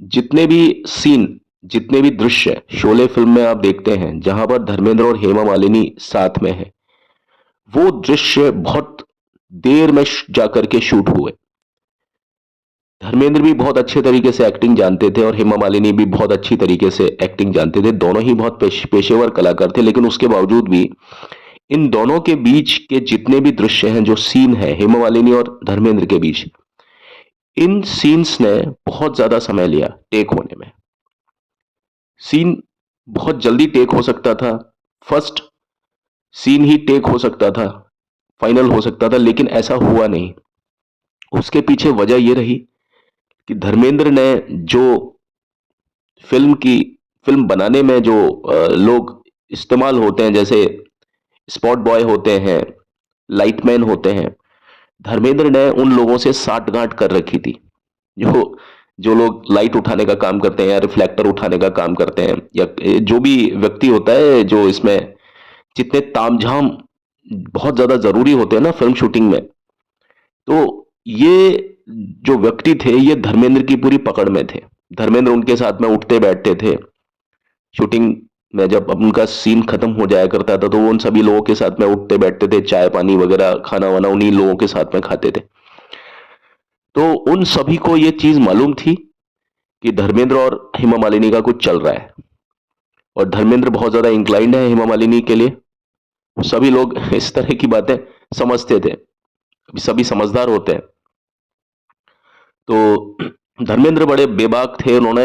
जितने भी सीन, जितने भी दृश्य शोले फिल्म में आप देखते हैं जहां पर धर्मेंद्र और हेमा मालिनी साथ में है, वो दृश्य बहुत देर में जाकर के शूट हुए। धर्मेंद्र भी बहुत अच्छे तरीके से एक्टिंग जानते थे और हेमा मालिनी भी बहुत अच्छी तरीके से एक्टिंग जानते थे। दोनों ही बहुत पेशेवर कलाकार थे, लेकिन उसके बावजूद भी इन दोनों के बीच के जितने भी दृश्य हैं, जो सीन है हेमा मालिनी और धर्मेंद्र के बीच, इन सीन्स ने बहुत ज्यादा समय लिया टेक होने में। सीन बहुत जल्दी टेक हो सकता था, फर्स्ट सीन ही टेक हो सकता था, फाइनल हो सकता था, लेकिन ऐसा हुआ नहीं। उसके पीछे वजह यह रही कि धर्मेंद्र ने जो फिल्म की फिल्म बनाने में जो लोग इस्तेमाल होते हैं, जैसे स्पॉट बॉय होते हैं, लाइटमैन होते हैं, धर्मेंद्र ने उन लोगों से साठ गांठ कर रखी थी। जो जो लोग लाइट उठाने का काम करते हैं या रिफ्लेक्टर उठाने का काम करते हैं, या जो भी व्यक्ति होता है जो इसमें जितने तामझाम बहुत ज्यादा जरूरी होते हैं ना फिल्म शूटिंग में, तो ये जो व्यक्ति थे ये धर्मेंद्र की पूरी पकड़ में थे। धर्मेंद्र उनके साथ में उठते बैठते थे शूटिंग में। जब उनका सीन खत्म हो जाया करता था तो वो उन सभी लोगों के साथ में उठते बैठते थे, चाय पानी वगैरह खाना वाना उन्हीं लोगों के साथ में खाते थे। तो उन सभी को ये चीज मालूम थी कि धर्मेंद्र और हेमा मालिनी का कुछ चल रहा है, और धर्मेंद्र बहुत ज्यादा इंक्लाइंड है हेमा मालिनी के लिए। सभी लोग इस तरह की बातें समझते थे, सभी समझदार होते हैं। तो धर्मेंद्र बड़े बेबाक थे। उन्होंने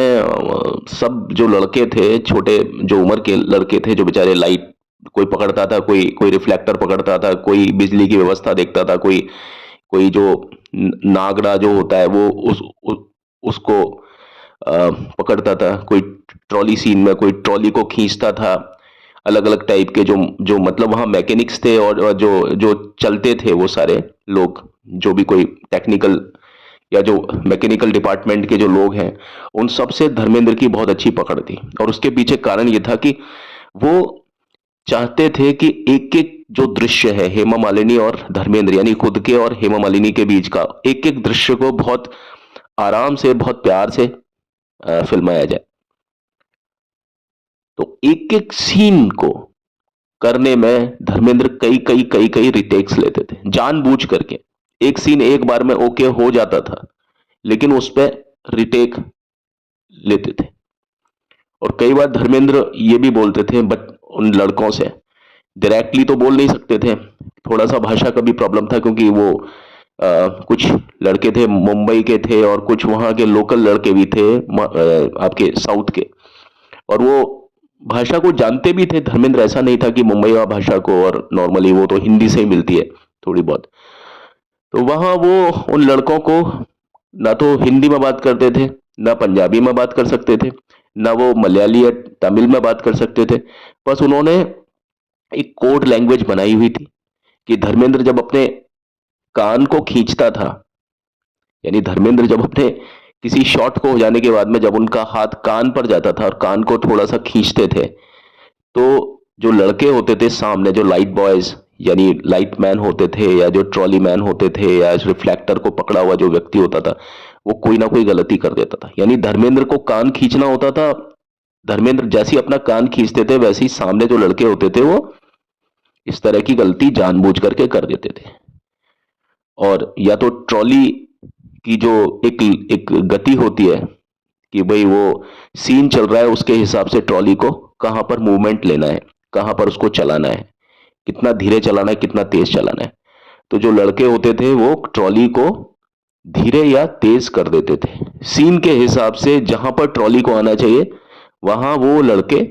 सब जो लड़के थे, छोटे जो उम्र के लड़के थे, जो बेचारे लाइट कोई पकड़ता था, कोई कोई रिफ्लेक्टर पकड़ता था, कोई बिजली की व्यवस्था देखता था, कोई कोई जो नागड़ा जो होता है वो उसको पकड़ता था, कोई ट्रॉली सीन में कोई ट्रॉली को खींचता था। अलग अलग टाइप के जो जो मतलब वहां मैकेनिक्स थे, और जो जो चलते थे वो सारे लोग, जो भी कोई टेक्निकल या जो मैकेनिकल डिपार्टमेंट के जो लोग हैं, उन सब से धर्मेंद्र की बहुत अच्छी पकड़ थी। और उसके पीछे कारण यह था कि वो चाहते थे कि एक एक जो दृश्य है हेमा मालिनी और धर्मेंद्र, यानी खुद के और हेमा मालिनी के बीच का, एक एक दृश्य को बहुत आराम से, बहुत प्यार से फिल्माया जाए। तो एक एक सीन को करने में धर्मेंद्र कई कई कई कई रिटेक्स लेते थे, जानबूझ करके। एक सीन एक बार में ओके हो जाता था, लेकिन उस पर रिटेक लेते थे। और कई बार धर्मेंद्र ये भी बोलते थे बट उन लड़कों से, डायरेक्टली तो बोल नहीं सकते थे, थोड़ा सा भाषा का भी प्रॉब्लम था, क्योंकि वो कुछ लड़के थे मुंबई के थे और कुछ वहां के लोकल लड़के भी थे आपके साउथ के, और वो भाषा को जानते भी थे। धर्मेंद्र ऐसा नहीं था कि मुंबई का भाषा को, और नॉर्मली वो तो हिंदी से ही मिलती है थोड़ी बहुत। तो वहां वो उन लड़कों को ना तो हिंदी में बात करते थे, ना पंजाबी में बात कर सकते थे, ना वो मलयाली या तमिल में बात कर सकते थे। बस उन्होंने एक कोड लैंग्वेज बनाई हुई थी कि धर्मेंद्र जब अपने कान को खींचता था, यानी धर्मेंद्र जब अपने किसी शॉट को हो जाने के बाद में जब उनका हाथ कान पर जाता था और कान को थोड़ा सा खींचते थे, तो जो लड़के होते थे सामने, जो लाइट बॉयज यानी लाइट मैन होते थे, या जो ट्रॉली मैन होते थे, या इस रिफ्लेक्टर को पकड़ा हुआ जो व्यक्ति होता था, वो कोई ना कोई गलती कर देता था। यानी धर्मेंद्र को कान खींचना होता था, धर्मेंद्र जैसे ही अपना कान खींचते थे वैसे ही सामने जो लड़के होते थे वो इस तरह की गलती जानबूझ करके कर देते थे। और या तो ट्रॉली की जो एक एक गति होती है कि भाई वो सीन चल रहा है, उसके हिसाब से ट्रॉली को कहां पर मूवमेंट लेना है, कहां पर उसको चलाना है, कितना धीरे चलाना है, कितना तेज चलाना है। तो जो लड़के होते थे वो ट्रॉली को धीरे या तेज कर देते थे सीन के हिसाब से। जहां पर ट्रॉली को आना चाहिए वहां वो लड़के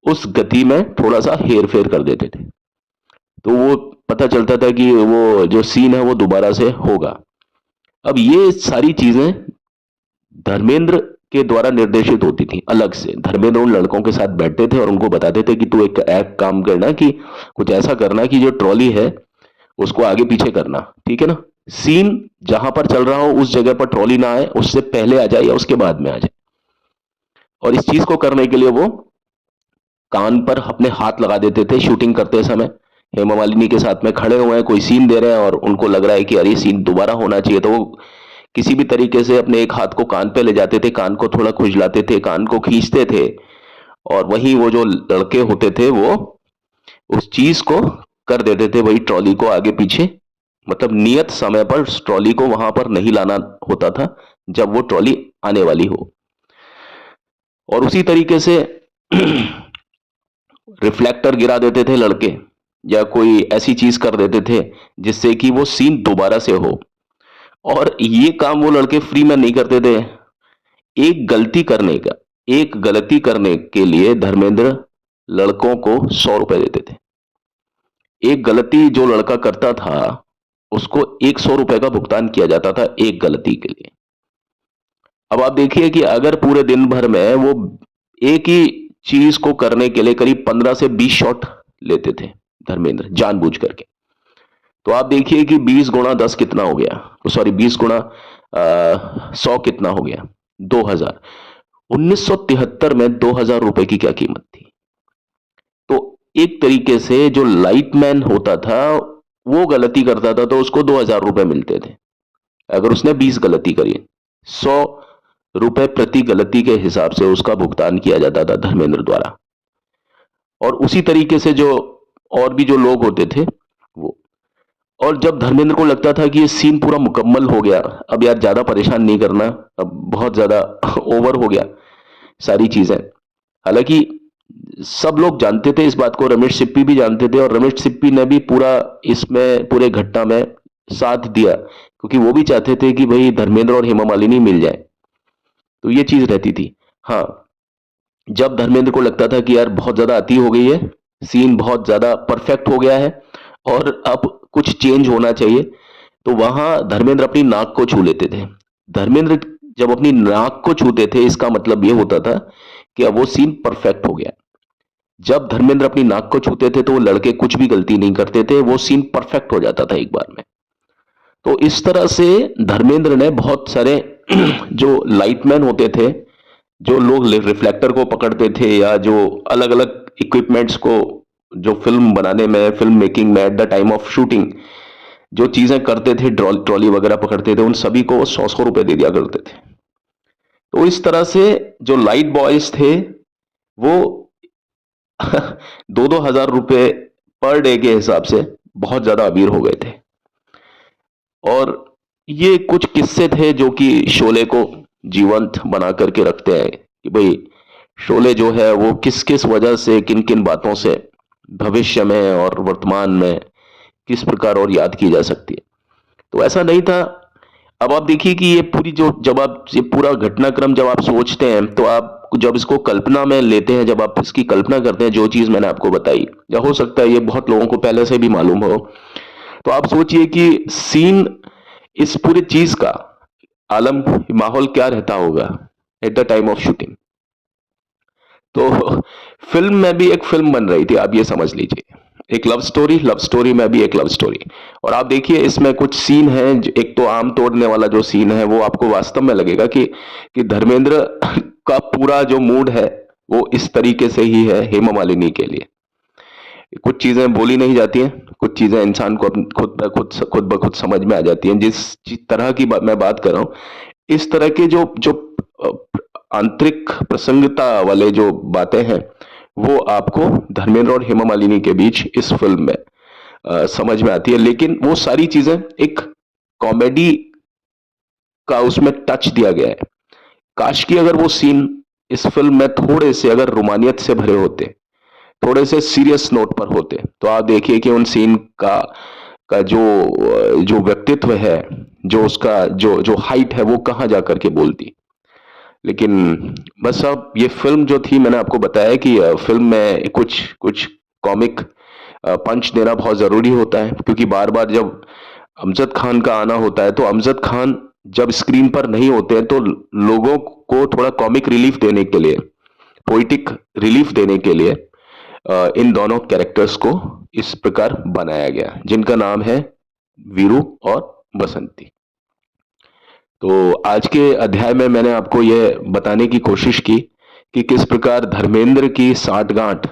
उस गति में थोड़ा सा हेर फेर कर देते थे, तो वो पता चलता था कि वो जो सीन है वो दोबारा से होगा। अब ये सारी चीजें धर्मेंद्र के द्वारा निर्देशित होती थी अलग से। धर्मेंद्र उन लड़कों के साथ बैठते थे और उनको बताते थे कि तू एक काम करना, कि कुछ ऐसा करना कि जो ट्रॉली है उसको आगे पीछे करना, ठीक है ना। सीन जहां पर चल रहा हो उस जगह पर ट्रॉली ना आए, उससे पहले आ जाए या उसके बाद में आ जाए। और इस चीज को करने के लिए वो कान पर अपने हाथ लगा देते थे शूटिंग करते समय। हेमा मालिनी के साथ में खड़े हुए हैं, कोई सीन दे रहे हैं और उनको लग रहा है कि अरे सीन दोबारा होना चाहिए, तो वो किसी भी तरीके से अपने एक हाथ को कान पे ले जाते थे, कान को थोड़ा खुजलाते थे, कान को खींचते थे, और वहीं वो जो लड़के होते थे वो उस चीज को कर देते थे, वही ट्रॉली को आगे पीछे, मतलब नियत समय पर उस ट्रॉली को वहां पर नहीं लाना होता था जब वो ट्रॉली आने वाली हो। और उसी तरीके से रिफ्लेक्टर गिरा देते थे लड़के, या कोई ऐसी चीज कर देते थे जिससे कि वो सीन दोबारा से हो। और ये काम वो लड़के फ्री में नहीं करते थे। एक गलती करने का एक गलती करने के लिए धर्मेंद्र लड़कों को 100 रुपए देते थे। एक गलती जो लड़का करता था उसको 100 रुपए का भुगतान किया जाता था एक गलती के लिए। अब आप देखिए कि अगर पूरे दिन भर में वो एक ही चीज को करने के लिए करीब 15 से 20 शॉट लेते थे धर्मेंद्र, जानबूझ करके, तो आप देखिए कि 20 गुणा 10 कितना हो गया, सॉरी 20 गुणा 100 कितना हो गया, 2000। 1973 में 2000 रुपए की क्या कीमत थी। तो एक तरीके से जो लाइटमैन होता था वो गलती करता था तो उसको 2000 रुपए मिलते थे। अगर उसने 20 गलती करी, 100 रुपए प्रति गलती के हिसाब से उसका भुगतान किया जाता था धर्मेंद्र द्वारा। और उसी तरीके से जो और भी जो लोग होते थे वो, और जब धर्मेंद्र को लगता था कि ये सीन पूरा मुकम्मल हो गया, अब यार ज्यादा परेशान नहीं करना, अब बहुत ज्यादा ओवर हो गया सारी चीजें। हालांकि सब लोग जानते थे इस बात को, रमेश सिप्पी भी जानते थे, और रमेश सिप्पी ने भी पूरा इसमें पूरे घटना में साथ दिया, क्योंकि वो भी चाहते थे कि भाई धर्मेंद्र और हेमा मालिनी मिल जाए। तो ये चीज रहती थी। हाँ, जब धर्मेंद्र को लगता था कि यार बहुत ज्यादा अति हो गई है, सीन बहुत ज्यादा परफेक्ट हो गया है और अब कुछ चेंज होना चाहिए, तो वहां धर्मेंद्र अपनी नाक को छू लेते थे। धर्मेंद्र जब अपनी नाक को छूते थे इसका मतलब यह होता था कि अब वो सीन परफेक्ट हो गया। जब धर्मेंद्र अपनी नाक को छूते थे तो वो लड़के कुछ भी गलती नहीं करते थे, वो सीन परफेक्ट हो जाता था एक बार में। तो इस तरह से धर्मेंद्र ने बहुत सारे जो लाइटमैन होते थे, जो लोग रिफ्लेक्टर को पकड़ते थे, या जो अलग अलग इक्विपमेंट्स को जो फिल्म बनाने में, फिल्म मेकिंग में at the time of shooting जो चीजें करते थे, ट्रॉली वगैरह पकड़ते थे, उन सभी को 100 रुपए दे दिया करते थे। तो इस तरह से जो लाइट बॉयज थे वो 2-2 हजार रुपए पर डे के हिसाब से बहुत ज्यादा अमीर हो गए थे। और ये कुछ किस्से थे जो कि शोले को जीवंत बना करके रखते हैं कि भाई शोले जो है वो किस किस वजह से, किन किन बातों से भविष्य में और वर्तमान में किस प्रकार और याद की जा सकती है। तो ऐसा नहीं था। अब आप देखिए कि ये पूरी जो, जब आप ये पूरा घटनाक्रम जब आप सोचते हैं तो आप जब इसको कल्पना में लेते हैं, जब आप इसकी कल्पना करते हैं, जो चीज मैंने आपको बताई, या हो सकता है ये बहुत लोगों को पहले से भी मालूम हो, तो आप सोचिए कि सीन, इस पूरी चीज का आलम, माहौल क्या रहता होगा at the time of shooting. तो फिल्म में भी एक फिल्म बन रही थी, आप ये समझ लीजिए, एक लव स्टोरी में भी एक लव स्टोरी। और आप देखिए इसमें कुछ सीन है, एक तो आम तोड़ने वाला जो सीन है वो आपको वास्तव में लगेगा कि धर्मेंद्र का पूरा जो मूड है वो इस तरीके से ही है हेमा मालिनी के लिए। कुछ चीजें बोली नहीं जाती हैं, कुछ चीजें इंसान को खुद ब खुद समझ में आ जाती हैं। जिस तरह की मैं बात कर रहा हूं, इस तरह के जो जो आंतरिक प्रसंगता वाले जो बातें हैं वो आपको धर्मेंद्र और हेमा मालिनी के बीच इस फिल्म में समझ में आती है। लेकिन वो सारी चीजें एक कॉमेडी का उसमें टच दिया गया है। काश कि अगर वो सीन इस फिल्म में थोड़े से अगर रोमानियत से भरे होते, थोड़े से सीरियस नोट पर होते, तो आप देखिए कि उन सीन का जो जो व्यक्तित्व है, जो उसका जो जो हाइट है वो कहां जाकर के बोलती। लेकिन बस अब ये फिल्म जो थी, मैंने आपको बताया कि फिल्म में कुछ कुछ कॉमिक पंच देना बहुत जरूरी होता है, क्योंकि बार बार जब अमजद खान का आना होता है तो अमजद खान जब स्क्रीन पर नहीं होते हैं तो लोगों को थोड़ा कॉमिक रिलीफ देने के लिए, पोइटिक रिलीफ देने के लिए इन दोनों कैरेक्टर्स को इस प्रकार बनाया गया, जिनका नाम है वीरू और बसंती। तो आज के अध्याय में मैंने आपको यह बताने की कोशिश की कि किस प्रकार धर्मेंद्र की साठगांठ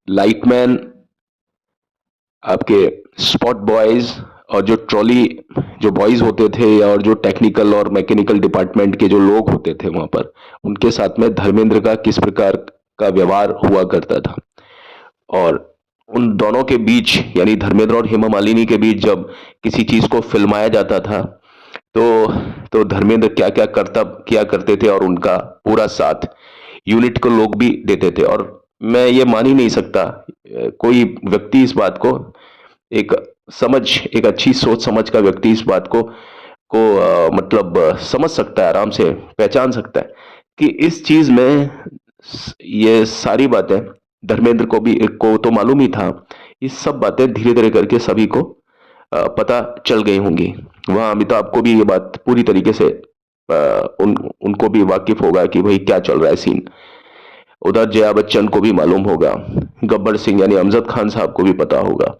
लाइटमैन, आपके स्पॉट बॉयज और जो ट्रॉली जो बॉयज होते थे और जो टेक्निकल और मैकेनिकल डिपार्टमेंट के जो लोग होते थे वहां पर, उनके साथ में धर्मेंद्र का किस प्रकार का व्यवहार हुआ करता था। और उन दोनों के बीच यानी धर्मेंद्र और हेमा मालिनी के बीच जब किसी चीज को फिल्माया जाता था तो धर्मेंद्र क्या क्या करता किया करते थे और उनका पूरा साथ यूनिट को लोग भी देते थे। और मैं ये मान ही नहीं सकता कोई व्यक्ति इस बात को एक एक अच्छी सोच समझ का व्यक्ति इस बात मतलब समझ सकता है, आराम से पहचान सकता है कि इस चीज में ये सारी बातें धर्मेंद्र को तो मालूम ही था। ये सब बातें धीरे धीरे करके सभी को पता चल गई होंगी। वहां अमिताभ को भी ये बात पूरी तरीके से उनको भी वाकिफ होगा कि भाई क्या चल रहा है सीन। उधर जया बच्चन को भी मालूम होगा, गब्बर सिंह यानी अमजद खान साहब को भी पता होगा।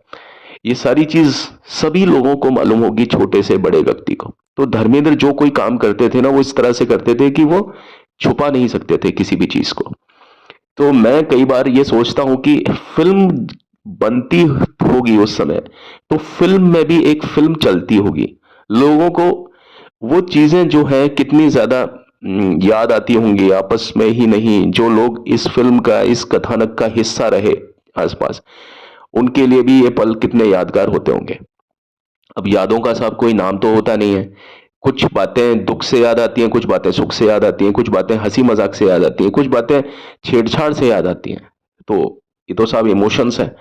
ये सारी चीज सभी लोगों को मालूम होगी, छोटे से बड़े व्यक्ति को। तो धर्मेंद्र जो कोई काम करते थे ना, वो इस तरह से करते थे कि वो छुपा नहीं सकते थे किसी भी चीज को। तो मैं कई बार ये सोचता हूं कि फिल्म बनती होगी उस समय, तो फिल्म में भी एक फिल्म चलती होगी, लोगों को वो चीजें जो है कितनी ज्यादा याद आती होंगी आपस में ही नहीं, जो लोग इस फिल्म का इस कथानक का हिस्सा रहे आसपास, उनके लिए भी ये पल कितने यादगार होते होंगे। अब यादों का साहब कोई नाम तो होता नहीं है। कुछ बातें दुख से याद आती हैं, कुछ बातें सुख से याद आती हैं, कुछ बातें हंसी मजाक से याद आती हैं, कुछ बातें छेड़छाड़ से याद आती हैं। तो ये तो साहब इमोशंस है।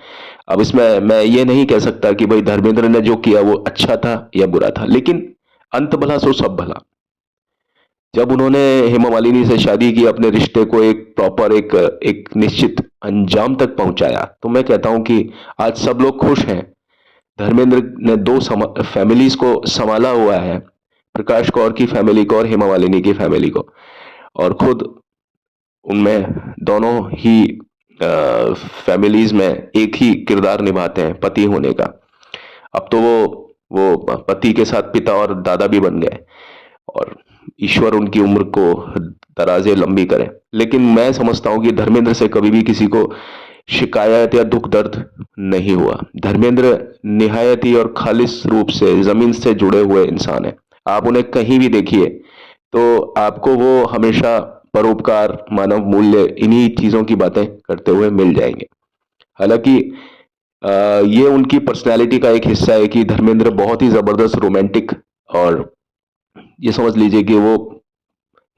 अब इसमें मैं ये नहीं कह सकता कि भाई धर्मेंद्र ने जो किया वो अच्छा था या बुरा था, लेकिन अंत भला सो सब भला। जब उन्होंने हेमा मालिनी से शादी की, अपने रिश्ते को एक प्रॉपर एक निश्चित अंजाम तक पहुंचाया, तो मैं कहता हूं कि आज सब लोग खुश हैं। धर्मेंद्र ने दो फैमिलीज को संभाला हुआ है, प्रकाश कौर की फैमिली को और हेमा मालिनी की फैमिली को, और खुद उनमें दोनों ही फैमिलीज में एक ही किरदार निभाते हैं पति होने का। अब तो वो पति के साथ पिता और दादा भी बन गए, और ईश्वर उनकी उम्र को दराजे लंबी करे। लेकिन मैं समझता हूं कि धर्मेंद्र से कभी भी किसी को शिकायत या दुख दर्द नहीं हुआ। धर्मेंद्र निहायत ही और खालिस रूप से जमीन से जुड़े हुए इंसान है। आप उन्हें कहीं भी देखिए तो आपको वो हमेशा परोपकार, मानव मूल्य, इन्हीं चीजों की बातें करते हुए मिल जाएंगे। हालांकि ये उनकी पर्सनैलिटी का एक हिस्सा है कि धर्मेंद्र बहुत ही जबरदस्त रोमांटिक, और ये समझ लीजिए कि वो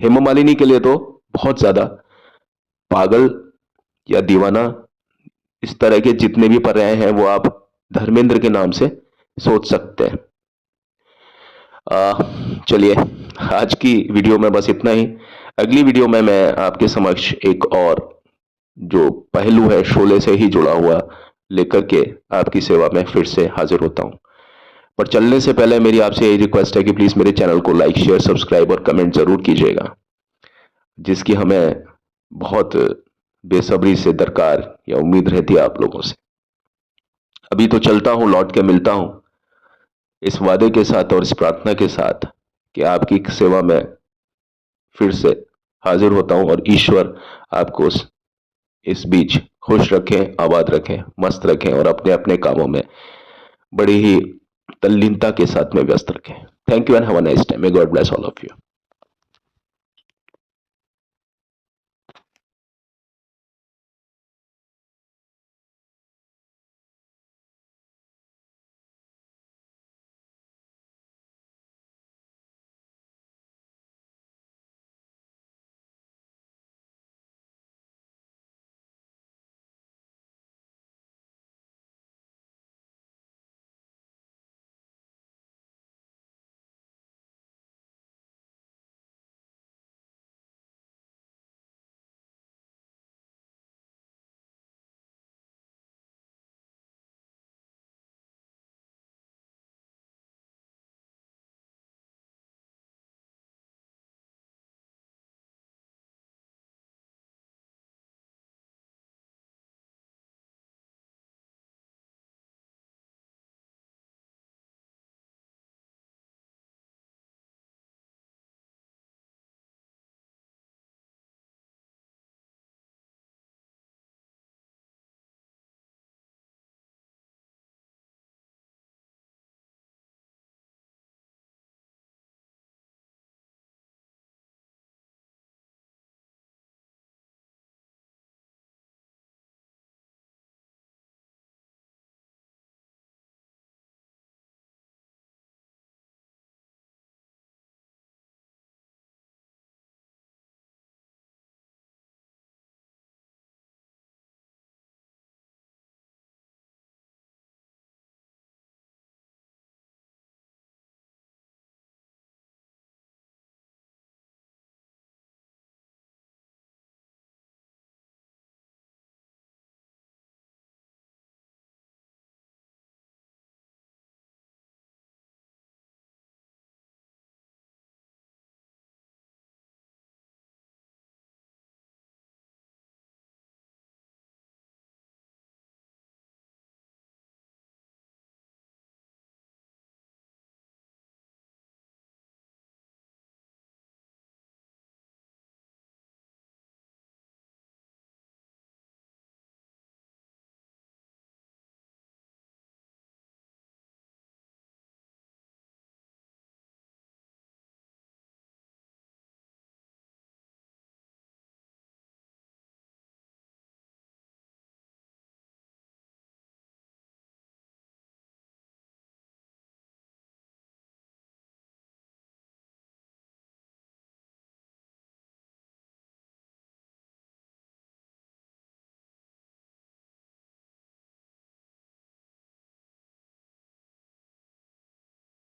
हेमा मालिनी के लिए तो बहुत ज्यादा पागल या दीवाना, इस तरह के जितने भी पर्याय हैं वो आप धर्मेंद्र के नाम से सोच सकते हैं। चलिए, आज की वीडियो में बस इतना ही। अगली वीडियो में मैं आपके समक्ष एक और जो पहलू है शोले से ही जुड़ा हुआ लेकर के आपकी सेवा में फिर से हाजिर होता हूं। पर चलने से पहले मेरी आपसे यही रिक्वेस्ट है कि प्लीज मेरे चैनल को लाइक, शेयर, सब्सक्राइब और कमेंट जरूर कीजिएगा, जिसकी हमें बहुत बेसब्री से दरकार या उम्मीद रहती है आप लोगों से। अभी तो चलता हूं, लौट के मिलता हूं इस वादे के साथ और इस प्रार्थना के साथ कि आपकी सेवा में फिर से हाजिर होता हूं, और ईश्वर आपको इस बीच खुश रखें, आबाद रखें, मस्त रखें, और अपने अपने कामों में बड़ी ही तल्लीनता के साथ में व्यस्त रखें। Thank you and have a nice time. May God bless all of you.